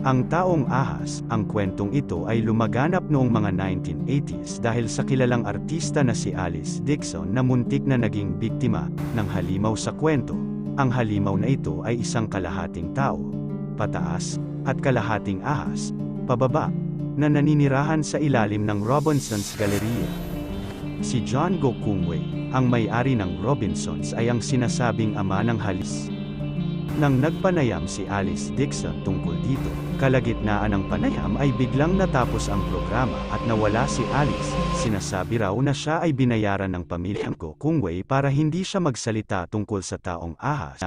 Ang Taong Ahas, ang kwentong ito ay lumaganap noong mga 1980s dahil sa kilalang artista na si Alice Dixon na muntik na naging biktima ng halimaw sa kwento. Ang halimaw na ito ay isang kalahating tao, pataas, at kalahating ahas, pababa, na naninirahan sa ilalim ng Robinson's Galleria. Si John Go Kungwei, ang may-ari ng Robinsons ay ang sinasabing ama ng halis. Nang nagpanayam si Alice Dixon tungkol dito, kalagitnaan ng panayam ay biglang natapos ang programa at nawala si Alice. Sinasabi raw na siya ay binayaran ng pamilyang Go Kungwei para hindi siya magsalita tungkol sa taong ahas.